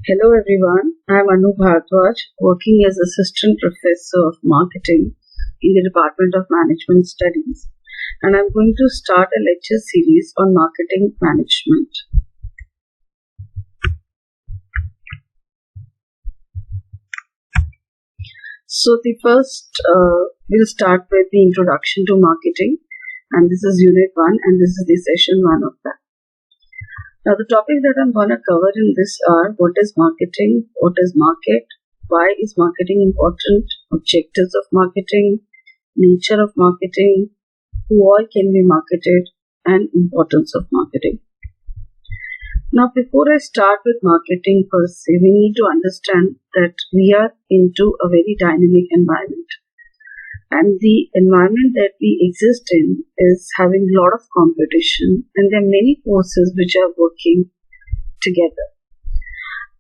Hello everyone, I am Bhardwaj, working as Assistant Professor of Marketing in the Department of Management Studies, and I'm going to start a lecture series on marketing management. So we'll start with the introduction to marketing, and this is Unit 1 and this is the Session 1 of that. Now, the topic that I'm going to cover in this are what is marketing, what is market, why is marketing important, objectives of marketing, nature of marketing, who all can be marketed, and importance of marketing. Now, before I start with marketing per se, we need to understand that we are into a very dynamic environment. And the environment that we exist in is having a lot of competition, and there are many forces which are working together.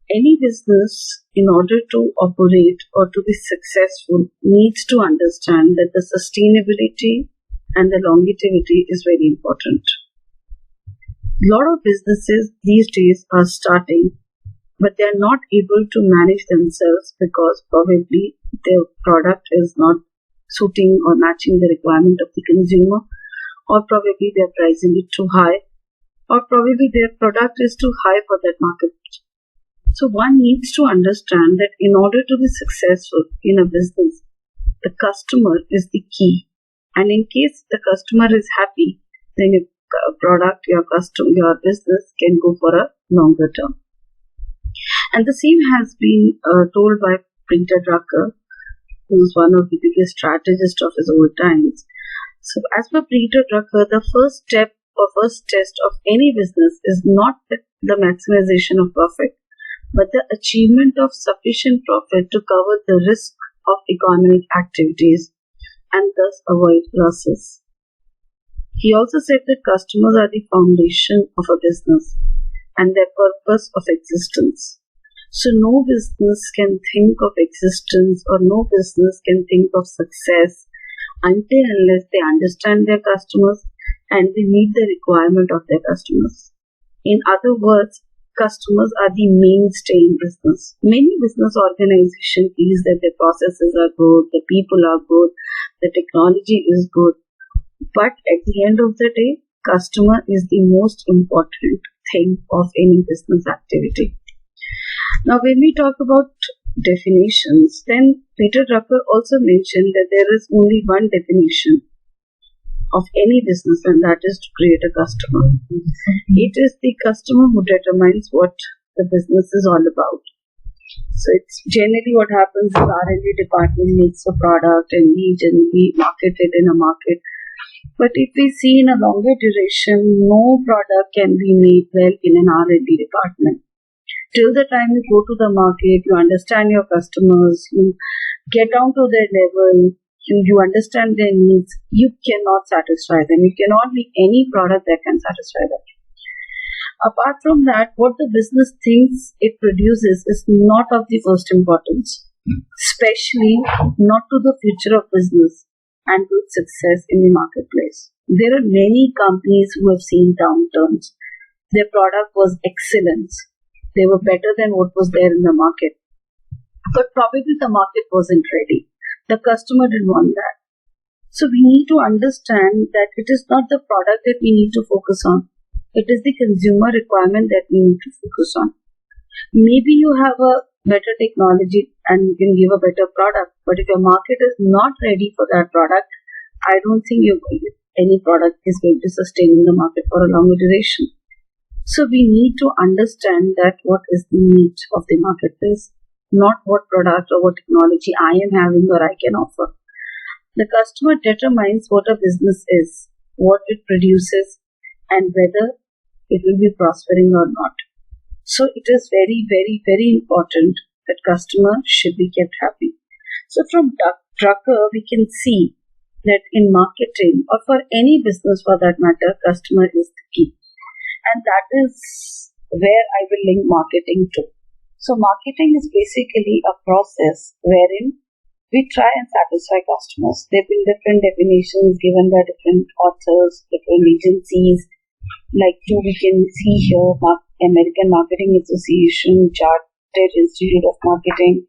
Any business, in order to operate or to be successful, needs to understand that the sustainability and the longevity is very important. A lot of businesses these days are starting, but they are not able to manage themselves because probably their product is not suiting or matching the requirement of the consumer, or probably they're pricing it too high, or probably their product is too high for that market. So one needs to understand that in order to be successful in a business, the customer is the key. And in case the customer is happy, then your product, your business can go for a longer term. And the same has been told by Peter Drucker, who's one of the biggest strategists of his old times. So as per Peter Drucker, the first step or first test of any business is not the maximization of profit, but the achievement of sufficient profit to cover the risk of economic activities and thus avoid losses. He also said that customers are the foundation of a business and their purpose of existence. So no business can think of existence or no business can think of success until unless they understand their customers and they meet the requirement of their customers. In other words, customers are the mainstay in business. Many business organizations feel that their processes are good, the people are good, the technology is good. But at the end of the day, customer is the most important thing of any business activity. Now, when we talk about definitions, then Peter Drucker also mentioned that there is only one definition of any business, and that is to create a customer. It is the customer who determines what the business is all about. So it's generally what happens is R&D department makes a product and we generally market it in a market. But if we see in a longer duration, no product can be made well in an R&D department. Till the time you go to the market, you understand your customers, you get down to their level, you understand their needs, you cannot satisfy them. You cannot make any product that can satisfy them. Apart from that, what the business thinks it produces is not of the first importance, especially not to the future of business and to its success in the marketplace. There are many companies who have seen downturns. Their product was excellence. They were better than what was there in the market. But probably the market wasn't ready. The customer didn't want that. So we need to understand that it is not the product that we need to focus on. It is the consumer requirement that we need to focus on. Maybe you have a better technology and you can give a better product. But if your market is not ready for that product, I don't think any product is going to sustain in the market for a longer duration. So we need to understand that what is the need of the marketplace, not what product or what technology I am having or I can offer. The customer determines what a business is, what it produces, and whether it will be prospering or not. So it is very, very, very important that customer should be kept happy. So from Drucker, we can see that in marketing or for any business for that matter, customer is the key. And that is where I will link marketing to. So marketing is basically a process wherein we try and satisfy customers. There have been different definitions given by different authors, different agencies. Like we can see here, American Marketing Association chart Chartered Institute of Marketing,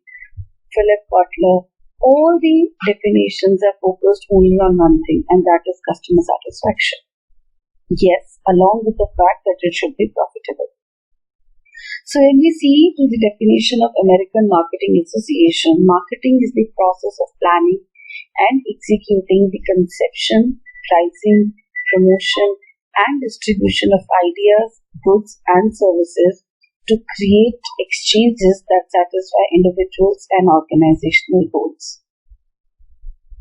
Philip Butler, all the definitions are focused only on one thing, and that is customer satisfaction. Yes, along with the fact that it should be profitable. So when we see to the definition of American Marketing Association, marketing is the process of planning and executing the conception, pricing, promotion, and distribution of ideas, goods, and services to create exchanges that satisfy individuals and organizational goals.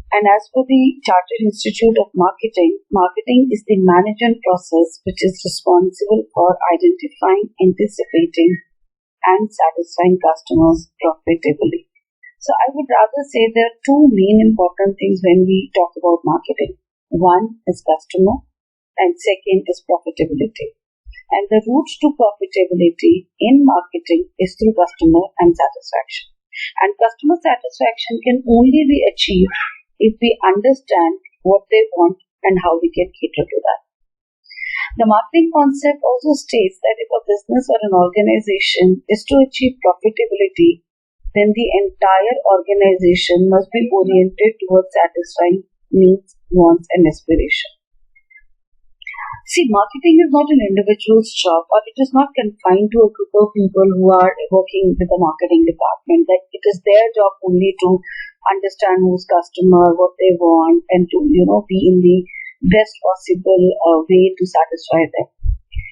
And as for the Chartered Institute of Marketing, marketing is the management process which is responsible for identifying, anticipating, and satisfying customers profitably. So I would rather say there are two main important things when we talk about marketing. One is customer and second is profitability. And the route to profitability in marketing is through customer and satisfaction. And customer satisfaction can only be achieved if we understand what they want and how we can cater to that. The marketing concept also states that if a business or an organization is to achieve profitability, then the entire organization must be oriented towards satisfying needs, wants, and aspirations. See, marketing is not an individual's job, or it is not confined to a group of people who are working with the marketing department. That it is their job only to understand who's customer, what they want, and to be in the best possible way to satisfy them.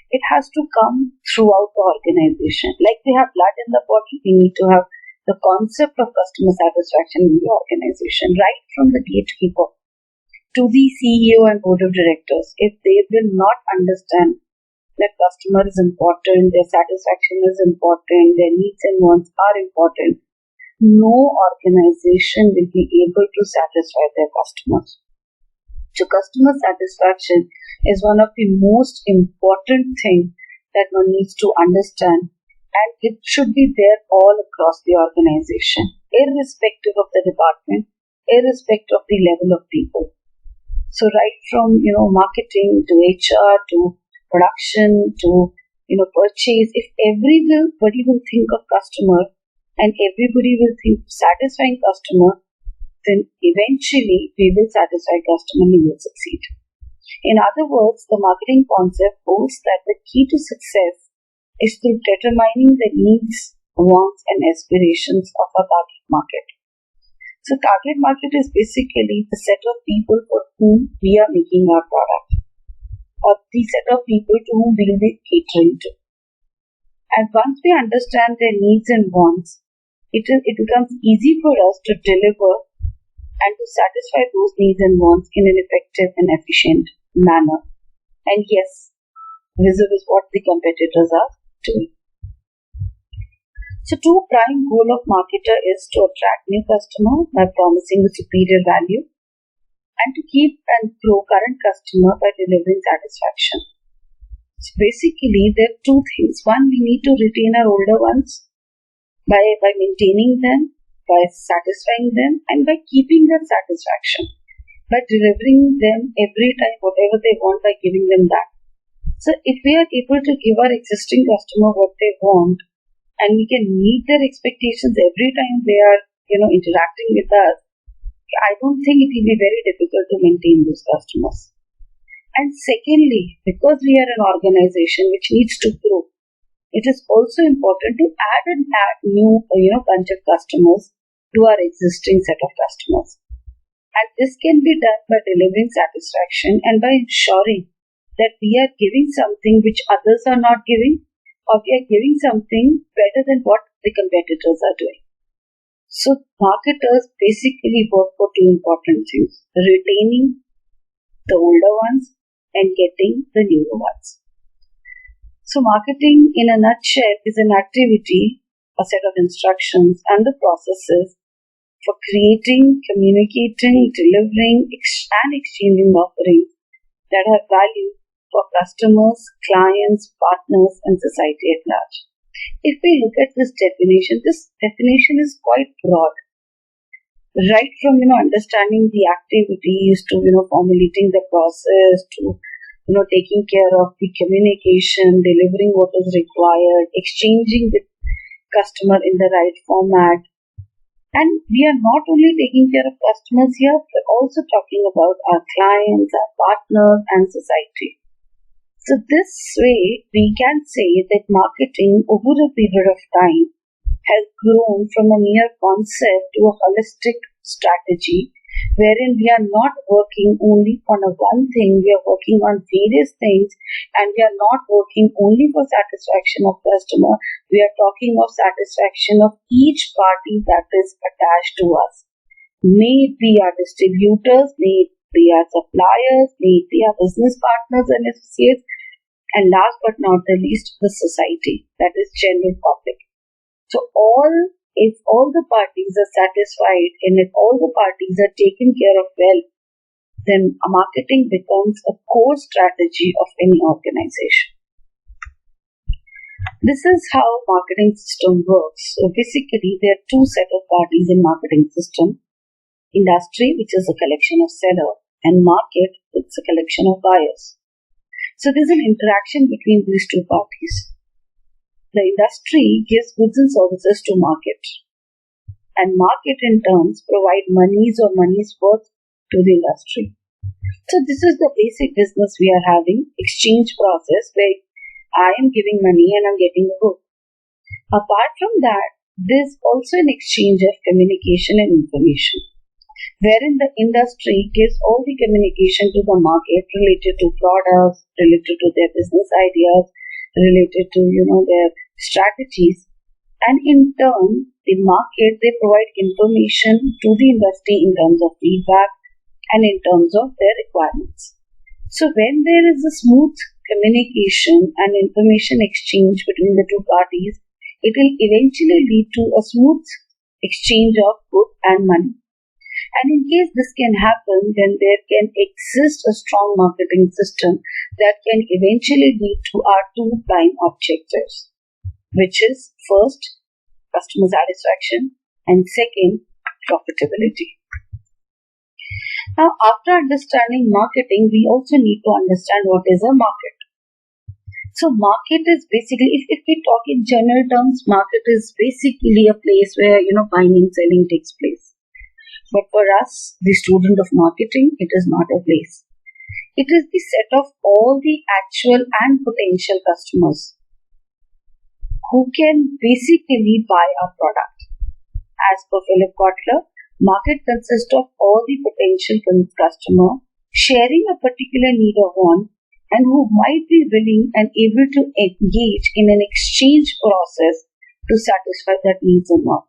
It has to come throughout the organization. Like we have blood in the body, we need to have the concept of customer satisfaction in the organization, right from the gatekeeper to the CEO and board of directors. If they will not understand that customer is important, their satisfaction is important, their needs and wants are important, no organization will be able to satisfy their customers. So customer satisfaction is one of the most important things that one needs to understand, and it should be there all across the organization, irrespective of the department, irrespective of the level of people. So right from marketing to HR to production to purchase, if everybody will think of customer and everybody will think of satisfying customer, then eventually we will satisfy customer and we will succeed. In other words, the marketing concept holds that the key to success is through determining the needs, wants, and aspirations of our target market. So target market is basically the set of people for whom we are making our product, or the set of people to whom we will be catering to. And once we understand their needs and wants, it becomes easy for us to deliver and to satisfy those needs and wants in an effective and efficient manner. And yes, this is what the competitors are doing. So two prime goal of marketer is to attract new customer by promising a superior value and to keep and grow current customer by delivering satisfaction. So basically there are two things. One, we need to retain our older ones by maintaining them, by satisfying them, and by keeping their satisfaction, by delivering them every time whatever they want, by giving them that. So if we are able to give our existing customer what they want, and we can meet their expectations every time they are, interacting with us, I don't think it will be very difficult to maintain those customers. And secondly, because we are an organization which needs to grow, it is also important to add new, bunch of customers to our existing set of customers. And this can be done by delivering satisfaction and by ensuring that we are giving something which others are not giving, or we are giving something better than what the competitors are doing. So marketers basically work for two important things: retaining the older ones and getting the newer ones. So marketing in a nutshell is an activity, a set of instructions and the processes for creating, communicating, delivering and exchanging offerings that have value for customers, clients, partners, and society at large. If we look at this definition is quite broad. Right from understanding the activities to formulating the process to taking care of the communication, delivering what is required, exchanging with customer in the right format. And we are not only taking care of customers here, but also talking about our clients, our partners, and society. So this way, we can say that marketing over a period of time has grown from a mere concept to a holistic strategy, wherein we are not working only on a one thing, we are working on various things, and we are not working only for satisfaction of customer, we are talking of satisfaction of each party that is attached to us. May it be our distributors, may it be our suppliers, may it be our business partners and associates, and last but not the least, the society, that is general public. So if all the parties are satisfied and if all the parties are taken care of well, then marketing becomes a core strategy of any organization. This is how marketing system works. So basically, there are two set of parties in marketing system. Industry, which is a collection of seller, and market, it's a collection of buyers. So there's an interaction between these two parties. The industry gives goods and services to market, and market in turn provide monies or money's worth to the industry. So this is the basic business we are having, exchange process where I am giving money and I'm getting a good. Apart from that, there's also an exchange of communication and information, wherein the industry gives all the communication to the market related to products, related to their business ideas, related to their strategies, and in turn the market, they provide information to the industry in terms of feedback and in terms of their requirements. So when there is a smooth communication and information exchange between the two parties, it will eventually lead to a smooth exchange of goods and money. And in case this can happen, then there can exist a strong marketing system that can eventually lead to our two prime objectives, which is first, customer satisfaction, and second, profitability. Now, after understanding marketing, we also need to understand what is a market. So market is basically, if we talk in general terms, market is basically a place where buying and selling takes place. But for us, the student of marketing, it is not a place. It is the set of all the actual and potential customers who can basically buy our product. As per Philip Kotler, market consists of all the potential customer sharing a particular need or want and who might be willing and able to engage in an exchange process to satisfy that needs or want.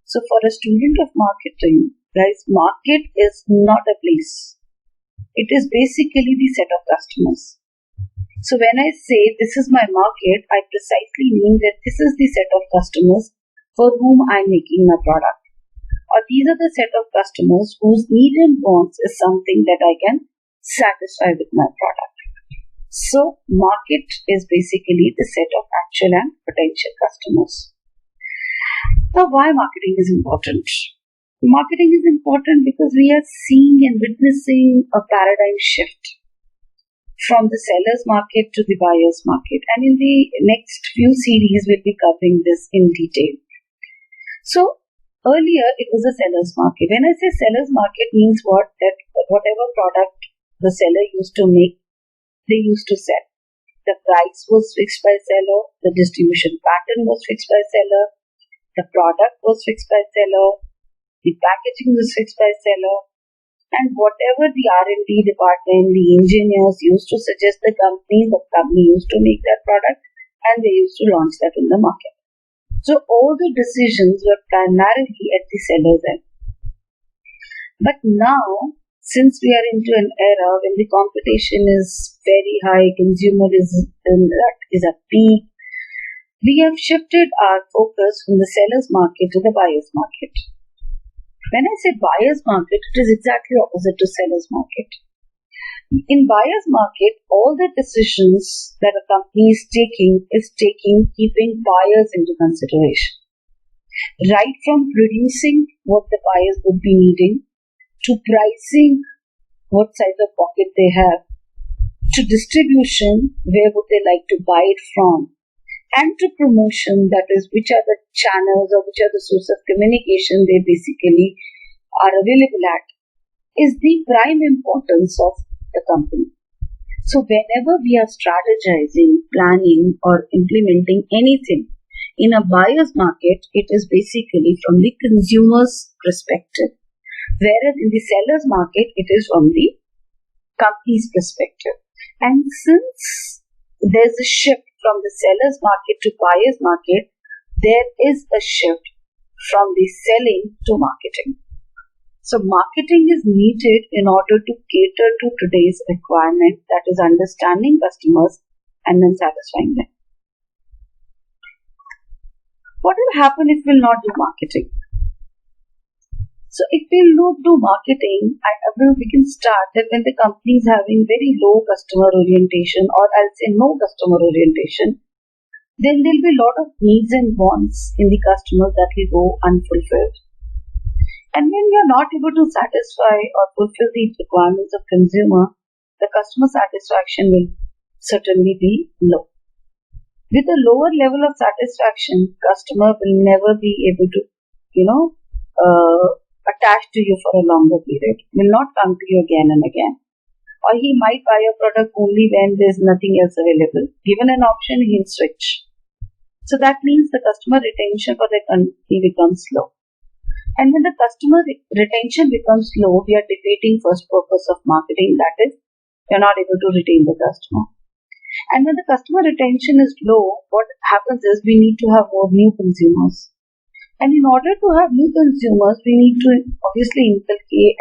So for a student of marketing, guys, market is not a place. It is basically the set of customers. So when I say this is my market, I precisely mean that this is the set of customers for whom I'm making my product. Or these are the set of customers whose need and wants is something that I can satisfy with my product. So market is basically the set of actual and potential customers. Now, why marketing is important? Marketing is important because we are seeing and witnessing a paradigm shift from the seller's market to the buyer's market. And in the next few series, we'll be covering this in detail. So, earlier it was a seller's market. When I say seller's market means what? That whatever product the seller used to make, they used to sell. The price was fixed by seller, the distribution pattern was fixed by seller, the product was fixed by seller, the packaging was fixed by seller, and whatever the R&D department, the engineers used to suggest the company used to make that product and they used to launch that in the market. So all the decisions were primarily at the seller's end. But now, since we are into an era when the competition is very high, consumerism is at peak, we have shifted our focus from the seller's market to the buyer's market. When I say buyer's market, it is exactly opposite to seller's market. In buyer's market, all the decisions that a company is taking keeping buyers into consideration. Right from producing what the buyers would be needing, to pricing what size of pocket they have, to distribution, where would they like to buy it from, and to promotion, that is, which are the channels or which are the source of communication they basically are available at, is the prime importance of the company. So whenever we are strategizing, planning or implementing anything in a buyer's market, it is basically from the consumer's perspective. Whereas in the seller's market, it is from the company's perspective. And since there's a shift from the seller's market to buyer's market, there is a shift from the selling to marketing. So marketing is needed in order to cater to today's requirement, that is understanding customers and then satisfying them. What will happen if we will not do marketing? So if we will do marketing, we can start that when the company is having very low customer orientation, or I'll say no customer orientation, then there will be a lot of needs and wants in the customers that will go unfulfilled. And when we are not able to satisfy or fulfill the requirements of consumer, the customer satisfaction will certainly be low. With a lower level of satisfaction, customer will never be able to, attach to you for a longer period, will not come to you again and again. Or he might buy a product only when there's nothing else available. Given an option, he'll switch. So that means the customer retention for the company becomes low. And when the customer retention becomes low, we are defeating first purpose of marketing, that is, we are not able to retain the customer. And when the customer retention is low, what happens is we need to have more new consumers. And in order to have new consumers, we need to obviously inculcate,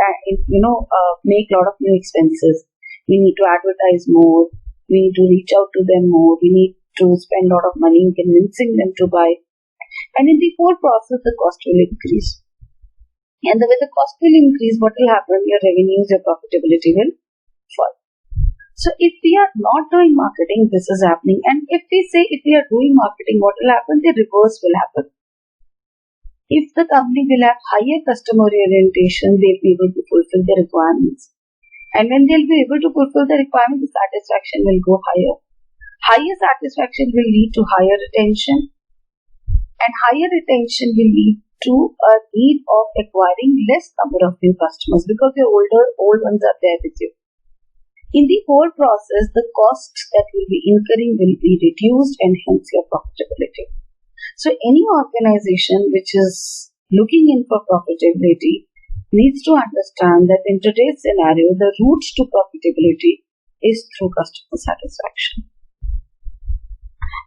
make a lot of new expenses. We need to advertise more. We need to reach out to them more. We need to spend a lot of money in convincing them to buy. And in the whole process, the cost will increase. And when the cost will increase, what will happen? Your revenues, your profitability will fall. So if we are not doing marketing, this is happening. And if we say if we are doing marketing, what will happen? The reverse will happen. If the company will have higher customer orientation, they'll be able to fulfill the requirements. And when they'll be able to fulfill the requirements, the satisfaction will go higher. Higher satisfaction will lead to higher retention. And higher retention will lead to a need of acquiring less number of new customers because your old ones are there with you. In the whole process, the costs that will be incurring will be reduced and hence your profitability. So any organization which is looking in for profitability needs to understand that in today's scenario, the route to profitability is through customer satisfaction.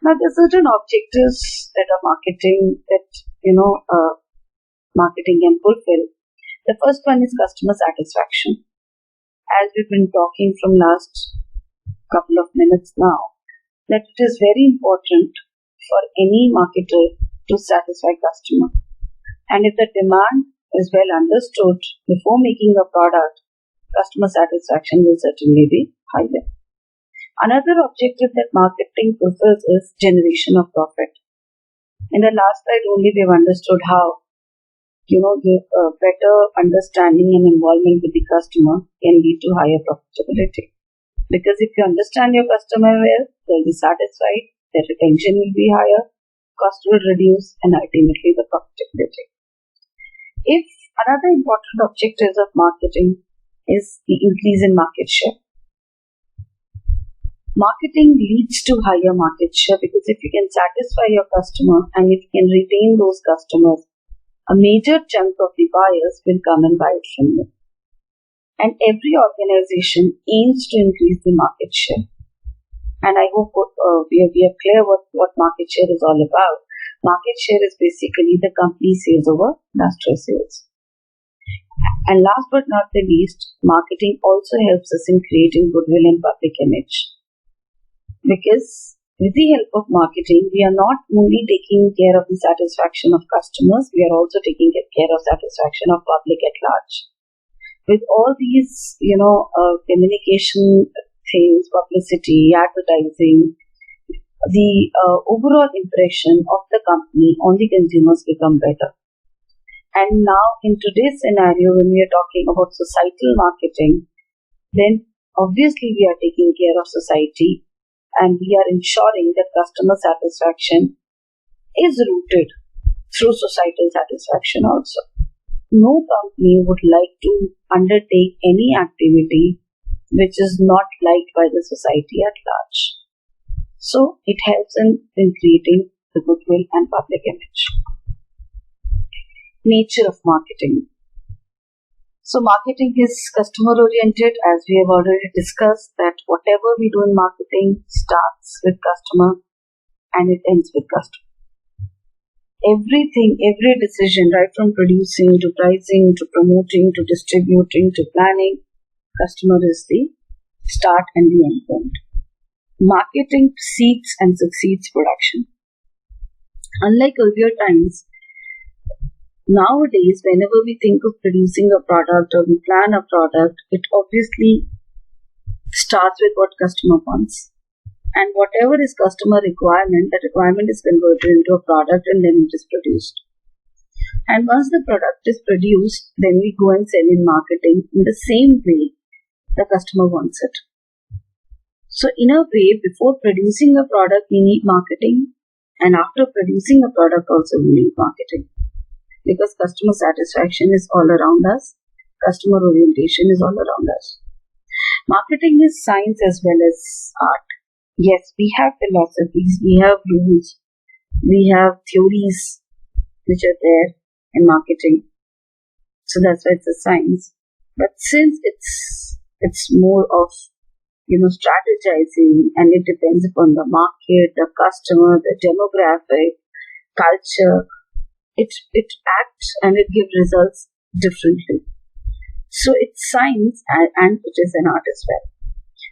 Now, there are certain objectives that are marketing can fulfill. The first one is customer satisfaction. As we've been talking from last couple of minutes now, that it is very important for any marketer to satisfy customer. And if the demand is well understood before making a product, customer satisfaction will certainly be higher. Another objective that marketing fulfills is generation of profit. In the last slide only we have understood how better understanding and involvement with the customer can lead to higher profitability. Because if you understand your customer well, they'll be satisfied, their retention will be higher, cost will reduce, and ultimately the profitability. If another important objective of marketing is the increase in market share. Marketing leads to higher market share because if you can satisfy your customer and if you can retain those customers, a major chunk of the buyers will come and buy it from you. And every organization aims to increase the market share. And I hope we are clear what market share is all about. Market share is basically the company sales over last year's sales. And last but not the least, marketing also helps us in creating goodwill and public image. Because with the help of marketing, we are not only taking care of the satisfaction of customers, we are also taking care of satisfaction of public at large. With all these, communication things, publicity, advertising, the overall impression of the company on the consumers become better. And now in today's scenario, when we are talking about societal marketing, then obviously we are taking care of society. and we are ensuring that customer satisfaction is rooted through societal satisfaction also. No company would like to undertake any activity which is not liked by the society at large. So it helps in creating the goodwill and public image. Nature of marketing. So marketing is customer oriented, as we have already discussed that whatever we do in marketing starts with customer and it ends with customer. Everything, every decision, right from producing to pricing to promoting to distributing to planning, customer is the start and the end point. Marketing precedes and succeeds production. Unlike earlier times, nowadays whenever we think of producing a product or we plan a product, it obviously starts with what customer wants. And whatever is customer requirement, that requirement is converted into a product and then it is produced. And once the product is produced, then we go and sell in marketing in the same way the customer wants it. So in a way, before producing a product, we need marketing, and after producing a product also we need marketing. Because customer satisfaction is all around us, customer orientation is all around us. Marketing is science as well as art. Yes, we have philosophies, we have rules, we have theories which are there in marketing. So that's why it's a science. But since it's more of strategizing, and it depends upon the market, the customer, the demographic, culture, it acts and it gives results differently. So it's science and it is an art as well.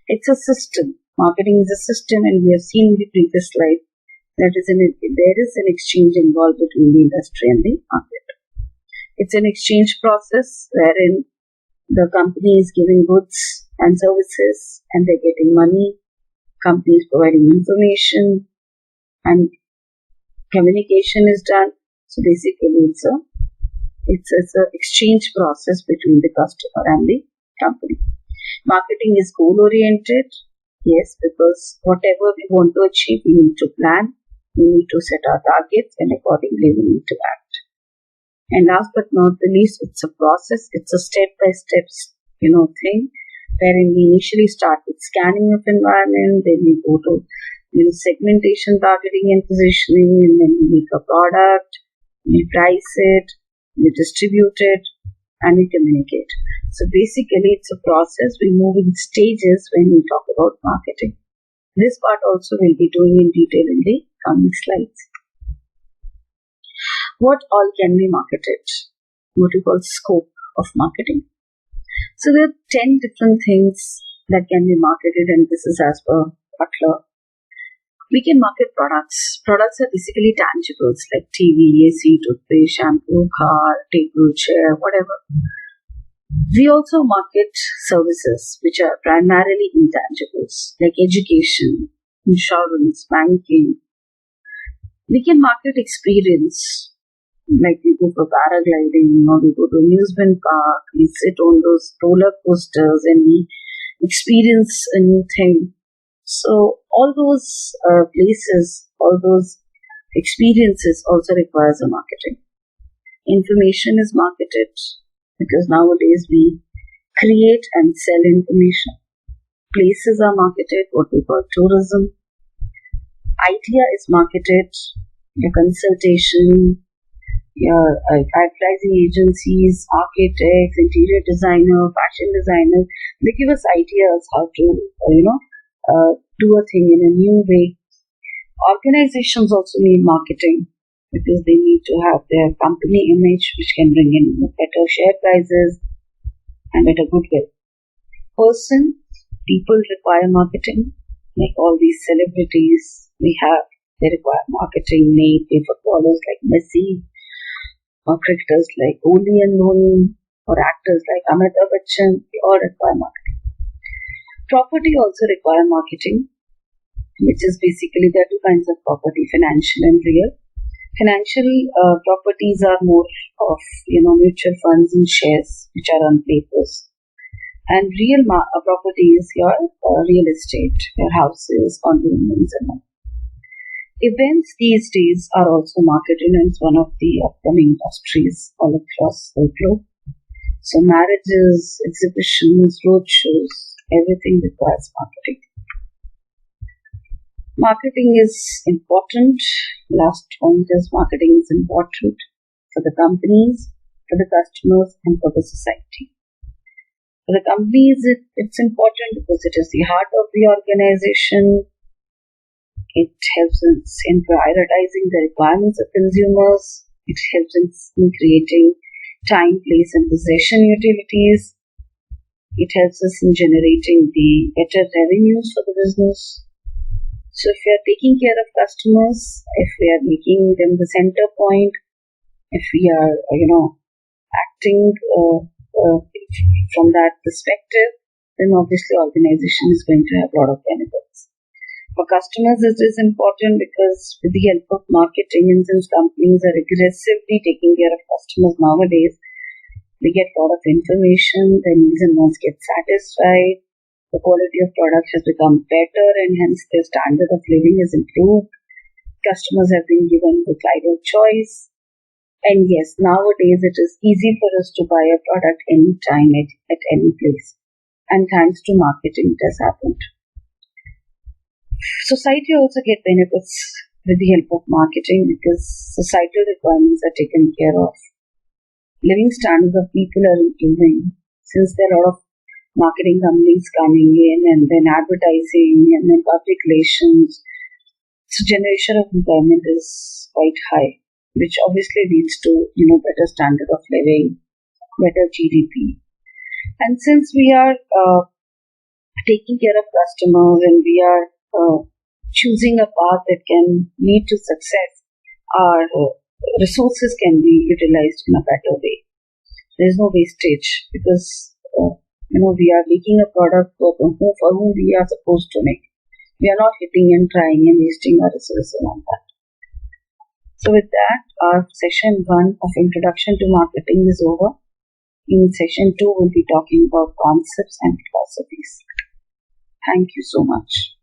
It's a system. Marketing is a system, and we have seen in the previous slide that there is an exchange involved between the industry and the market. It's an exchange process wherein the company is giving goods and services and they're getting money, company is providing information, and communication is done. So basically it's an exchange process between the customer and the company. Marketing is goal oriented. Yes, because whatever we want to achieve, we need to plan, we need to set our targets, and accordingly we need to act. And last but not the least, it's a process, it's a step-by-step, thing, wherein we initially start with scanning of environment, then we go to segmentation, targeting and positioning, and then we make a product, we price it, we distribute it, and we communicate. So basically, it's a process. We move in stages when we talk about marketing. This part also we'll be doing in detail in the coming slides. What all can be marketed? What we call scope of marketing. So there are 10 different things that can be marketed, and this is as per Butler. We can market products. Products are basically tangibles like TV, AC, toothpaste, shampoo, car, table, chair, whatever. We also market services which are primarily intangibles like education, insurance, banking. We can market experience, like we go for paragliding or we go to amusement park, we sit on those roller coasters and we experience a new thing. So all those places, all those experiences also requires a marketing. Information is marketed, because nowadays we create and sell information. Places are marketed, what we call tourism. Idea is marketed, your consultation, your advertising agencies, architects, interior designer, fashion designer. They give us ideas how to, do a thing in a new way. Organizations also need marketing, because they need to have their company image which can bring in better share prices and better goodwill. People require marketing, like all these celebrities they require marketing, maybe footballers like Messi, or cricketers like Kohli and Dhoni, or actors like Amitabh Bachchan, they all require marketing. Property also require marketing, which is basically there are two kinds of property, financial and real. Financial properties are more of mutual funds and shares which are on papers. And real property is your real estate, your houses, condominiums, and all. Events these days are also marketed, and it's one of the upcoming industries all across the globe. So marriages, exhibitions, roadshows, everything requires marketing. Marketing is important. Last point is marketing is important for the companies, for the customers, and for the society. For the companies, it's important because it is the heart of the organization. It helps in prioritizing the requirements of consumers. It helps in creating time, place, and possession utilities. It helps us in generating the better revenues for the business. So if we are taking care of customers, if we are making them the center point, if we are, acting from that perspective, then obviously organization is going to have a lot of benefits. For customers, it is important because with the help of marketing, and since companies are aggressively taking care of customers nowadays, they get a lot of information, their needs and wants get satisfied, the quality of product has become better, and hence their standard of living is improved. Customers have been given the wider choice. And yes, nowadays it is easy for us to buy a product anytime at any place. And thanks to marketing, it has happened. Society also get benefits with the help of marketing because societal requirements are taken care of. Living standards of people are improving since there are a lot of marketing companies coming in, and then advertising, and then public relations. So generation of employment is quite high, which obviously leads to better standard of living, better GDP. And since we are taking care of customers and we are choosing a path that can lead to success, our resources can be utilized in a better way. There is no wastage because we are making a product for whom we are supposed to make. We are not hitting and trying and wasting our resources on that. So with that, our session 1 of Introduction to Marketing is over. In session 2, we'll be talking about concepts and philosophies. Thank you so much.